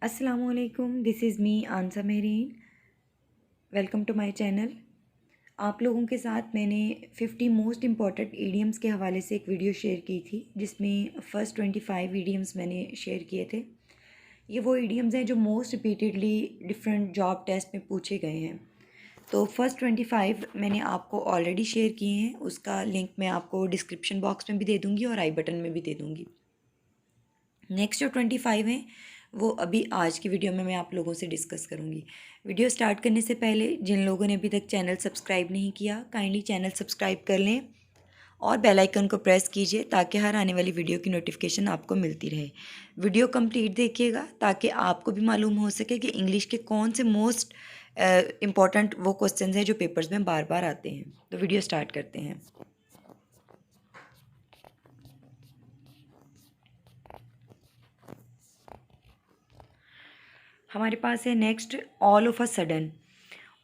अस्सलामुअलैकुम, this is me Ansa Mehreen. Welcome to my channel. आप लोगों के साथ मैंने 50 मोस्ट इम्पॉर्टेंट ईडियम्स के हवाले से एक वीडियो शेयर की थी, जिसमें फ़र्स्ट 25 ईडियम्स मैंने शेयर किए थे। ये वो ईडियम्स हैं जो most repeatedly different job test में पूछे गए हैं। तो फर्स्ट 25 मैंने आपको ऑलरेडी शेयर किए हैं, उसका लिंक मैं आपको डिस्क्रिप्शन बॉक्स में भी दे दूँगी और आई बटन में भी दे दूँगी। नेक्स्ट जो 25 हैं वो अभी आज की वीडियो में मैं आप लोगों से डिस्कस करूँगी। वीडियो स्टार्ट करने से पहले जिन लोगों ने अभी तक चैनल सब्सक्राइब नहीं किया, काइंडली चैनल सब्सक्राइब कर लें और बेल आइकन को प्रेस कीजिए ताकि हर आने वाली वीडियो की नोटिफिकेशन आपको मिलती रहे। वीडियो कंप्लीट देखिएगा ताकि आपको भी मालूम हो सके कि इंग्लिश के कौन से मोस्ट इम्पॉर्टेंट वो क्वेश्चन हैं जो पेपर्स में बार बार आते हैं। तो वीडियो स्टार्ट करते हैं। हमारे पास है next all of a sudden.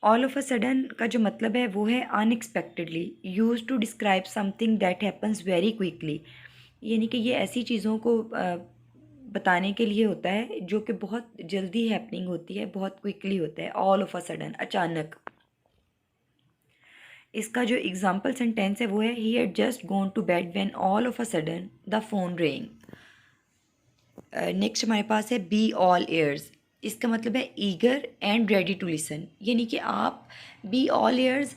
All of a sudden का जो मतलब है वो है unexpectedly, use to describe something that happens very quickly. यानी कि ये ऐसी चीज़ों को बताने के लिए होता है जो कि बहुत जल्दी हैपनिंग होती है, बहुत क्विकली होता है। ऑल ऑफ अ सडन, अचानक। इसका जो एग्जाम्पल सेंटेंस है वो है he had just gone to bed when all of a sudden the phone ring. Next हमारे पास है बी ऑल एयर्स। इसका मतलब है eager and ready to listen. यानी कि आप बी ऑल एयर्स,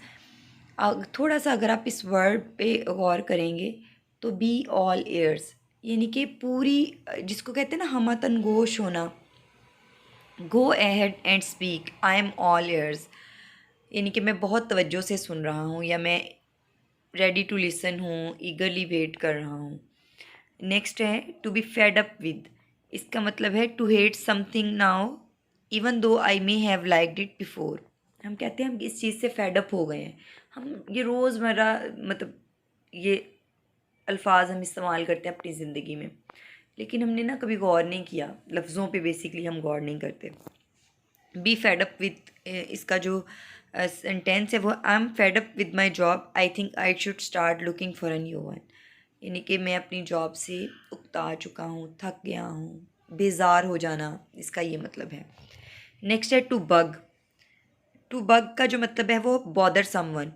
थोड़ा सा अगर आप इस वर्ड पे गौर करेंगे तो बी ऑल एयर्स यानी कि पूरी, जिसको कहते हैं ना हमतनगोश होना। Go ahead and speak, I am all ears यानी कि मैं बहुत तवज्जो से सुन रहा हूँ या मैं रेडी टू लिसन हूँ, ईगरली वेट कर रहा हूँ। नेक्स्ट है to be fed up with. इसका मतलब है to hate something now even though I may have liked it before. हम कहते हैं हम इस चीज़ से फेड अप हो गए हैं। हम ये रोज़मर्रा मतलब ये अल्फाज हम इस्तेमाल करते हैं अपनी ज़िंदगी में, लेकिन हमने ना कभी गौर नहीं किया लफ्ज़ों पे। बेसिकली हम गौर नहीं करते। बी फेड अप विद, इसका जो सेंटेंस है वो I am fed up with my job, I think I should start looking for a new one. यानी कि मैं अपनी जॉब से उकता चुका हूँ, थक गया हूँ, बेजार हो जाना, इसका ये मतलब है। नेक्स्ट है टू बग। टू बग का जो मतलब है वो bother someone.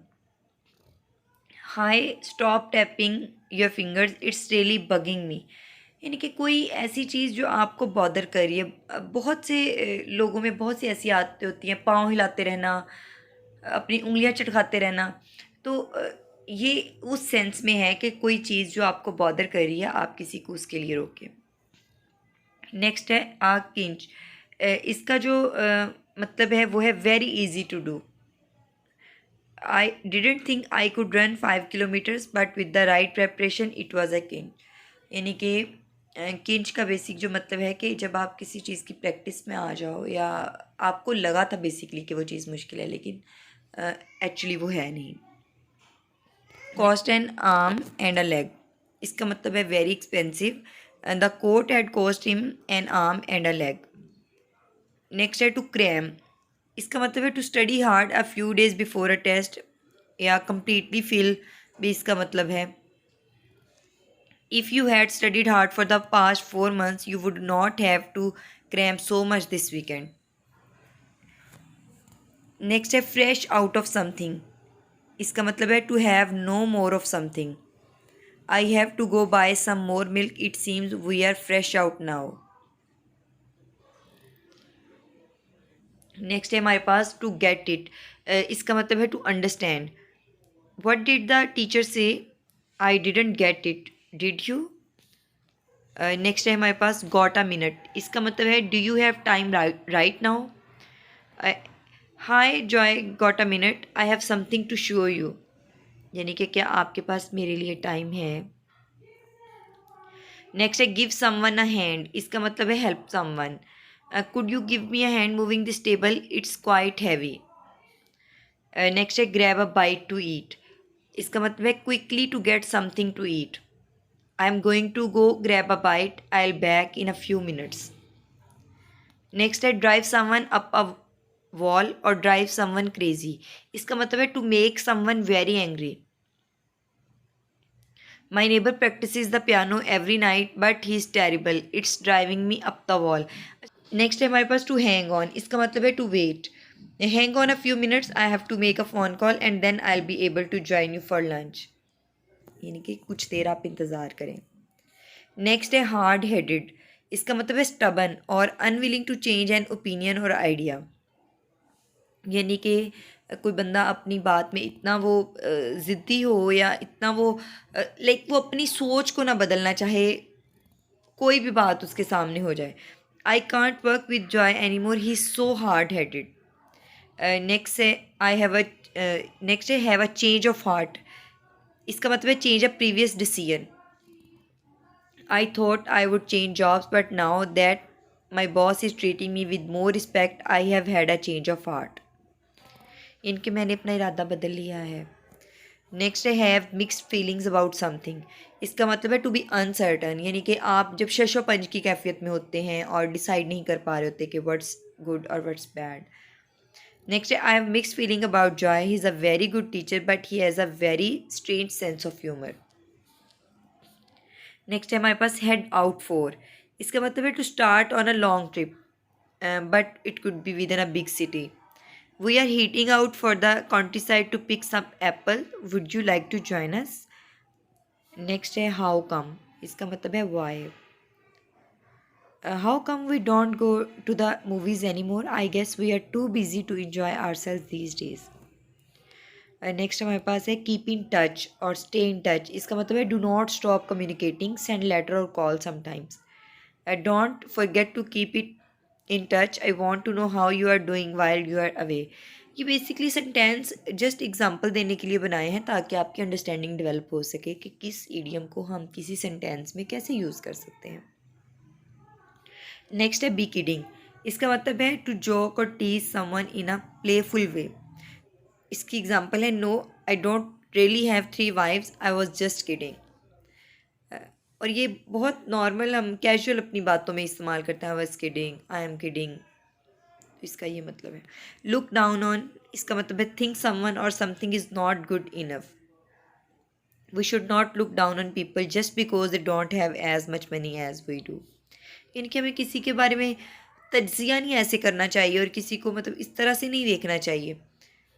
Hi stop tapping your fingers, it's really bugging me. यानी कि कोई ऐसी चीज़ जो आपको बॉदर कर रही है। बहुत से लोगों में बहुत सी ऐसी आदतें होती हैं, पाँव हिलाते रहना, अपनी उंगलियां चटखाते रहना। तो ये उस सेंस में है कि कोई चीज़ जो आपको बॉदर कर रही है, आप किसी को उसके लिए रोकें। नेक्स्ट है आ किंच। इसका जो मतलब है वो है very easy to do. I didn't think I could run 5 kilometres but with the right preparation it was a cinch. यानी कि किंच का बेसिक जो मतलब है कि जब आप किसी चीज़ की प्रैक्टिस में आ जाओ या आपको लगा था बेसिकली कि वो चीज़ मुश्किल है लेकिन एक्चुअली वो है नहीं। Cost an arm and a leg. इसका मतलब है very expensive. The coat had cost him an arm and a leg. Next है टू क्रैम। इसका मतलब है to study hard a few days before a test या कम्प्लीटली फिल भी इसका मतलब है। If you had studied hard for the past 4 months you would not have to cram so much this weekend. Next है fresh out of something. इसका मतलब है to have no more of something. I have to go buy some more milk, it seems we are fresh out now. Next है हमारे पास to get it. इसका मतलब है to understand. What did the teacher say, I didn't get it, did you. Next है हमारे पास got a minute. इसका मतलब है do you have time right now. Hi Joy got a minute, I have something to show you. यानी कि क्या आपके पास मेरे लिए टाइम है। नेक्स्ट है गिव समवन अ हैंड। इसका मतलब है help someone. Could you give me a hand moving this table, it's quite heavy. Next है grab a bite to eat. इसका मतलब है quickly to get something to eat. I am going to go grab a bite, I will back in a few minutes. Next है drive someone up a wall और drive someone crazy. इसका मतलब है to make someone very angry. My neighbour practices the piano every night but he is terrible, it's driving me up the wall. Next है हमारे पास to hang on, इसका मतलब है to wait. Hang on a few minutes, I have to make a phone call and then I will be able to join you for lunch, यानी कि कुछ देर आप इंतज़ार करें। नेक्स्ट है हार्ड हेडेड, इसका मतलब है स्टबन और unwilling to change an opinion और आइडिया, यानी कि कोई बंदा अपनी बात में इतना वो ज़िद्दी हो या इतना वो लाइक वो अपनी सोच को ना बदलना चाहे, कोई भी बात उसके सामने हो जाए। I can't work with Joy any more, he is so hard headed. Next है आई हैव अ नेक्स्ट है have a change of heart, इसका मतलब है change a previous decision. I thought I would change jobs but now that my boss is treating me with more respect, I have had a change of heart, इनके मैंने अपना इरादा बदल लिया है। नेक्स्ट है have mixed feelings about something, इसका मतलब है टू बी अनसर्टन, यानी कि आप जब शशो पंज की कैफियत में होते हैं और डिसाइड नहीं कर पा रहे होते कि व्हाट्स गुड और व्हाट्स बैड। नेक्स्ट है I have mixed feeling about Joy, he is a very good teacher but he has a very strange sense of humour. Next है हमारे पास हेड आउट फॉर, इसका मतलब है to start on a long trip but it could be within a big city. We are heading out for the countryside to pick some apple. Would you like to join us? Next है how come, इसका मतलब है why. How come we don't go to the movies anymore? I guess we are too busy to enjoy ourselves these days. Next हमारे पास है keep in touch और stay in touch, इसका मतलब है do not stop communicating, send letter और call sometimes. Don't forget to keep it in touch, I want to know how you are doing while you are away. ये basically sentence just example देने के लिए बनाए हैं ताकि आपकी understanding develop हो सके कि किस ईडियम को हम किसी सेंटेंस में कैसे यूज़ कर सकते हैं। नेक्स्ट है बी किडिंग, इसका मतलब है टू जोक और tease someone in a playful way, इसकी एग्जाम्पल है no I don't really have 3 wives, I was just kidding. और ये बहुत नॉर्मल हम कैजुअल अपनी बातों में इस्तेमाल करते हैं, I was kidding, I am kidding, तो इसका ये मतलब है। लुक डाउन ऑन, इसका मतलब है थिंक समवन और something is not good enough, we should not look down on people just because they don't have as much money as we do, यानी कि हमें किसी के बारे में तज्जिया नहीं ऐसे करना चाहिए और किसी को मतलब इस तरह से नहीं देखना चाहिए।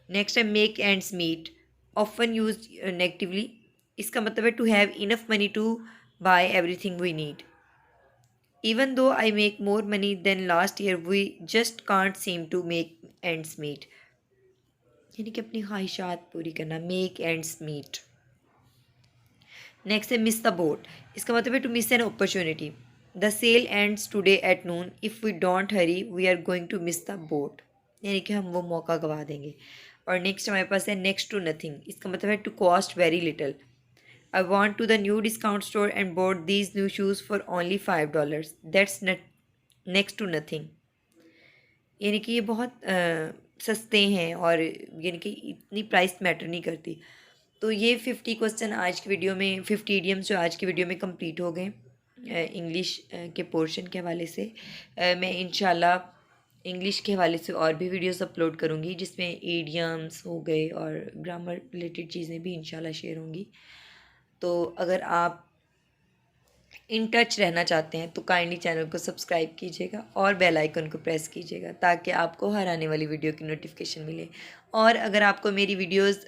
नेक्स्ट है make ends meet, often use negatively, इसका मतलब है to have enough money to buy everything we need. Even though I make more money than last year we just can't seem to make ends meet, यानी कि अपनी ख्वाहिशात पूरी करना, make ends meet. Next है मिस द बोट, इसका मतलब है to miss an opportunity, the sale ends today at noon, if we don't Hari we are going to miss the boat, यानी कि हम वो मौका गवा देंगे। और नेक्स्ट हमारे पास है नेक्स्ट टू नथिंग, इसका मतलब है to cost very little, I want to the new discount store and bought these new shoes for only $5, that's next to nothing, यानी कि ये बहुत सस्ते हैं और यानी कि इतनी प्राइस मैटर नहीं करती। तो ये 50 क्वेश्चन आज की वीडियो में, 50 इडियम्स जो आज की वीडियो में कंप्लीट हो गए इंग्लिश के पोर्शन के हवाले से। मैं इंशाल्लाह इंग्लिश के हवाले से और भी वीडियोस अपलोड करूँगी जिसमें इडियम्स हो गए और ग्रामर रिलेटेड चीज़ें भी इंशाल्लाह शेयर होंगी। तो अगर आप इन टच रहना चाहते हैं तो काइंडली चैनल को सब्सक्राइब कीजिएगा और बेल आइकन को प्रेस कीजिएगा ताकि आपको हर आने वाली वीडियो की नोटिफिकेशन मिले। और अगर आपको मेरी वीडियोस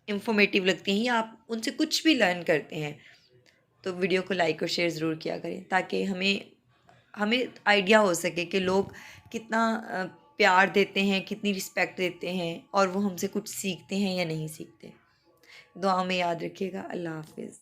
इंफॉर्मेटिव लगती हैं या आप उनसे कुछ भी लर्न करते हैं तो वीडियो को लाइक और शेयर ज़रूर किया करें ताकि हमें हमें आइडिया हो सके कि लोग कितना प्यार देते हैं, कितनी रिस्पेक्ट देते हैं और वो हमसे कुछ सीखते हैं या नहीं सीखते। दुआ में याद रखिएगा। अल्लाह हाफिज़।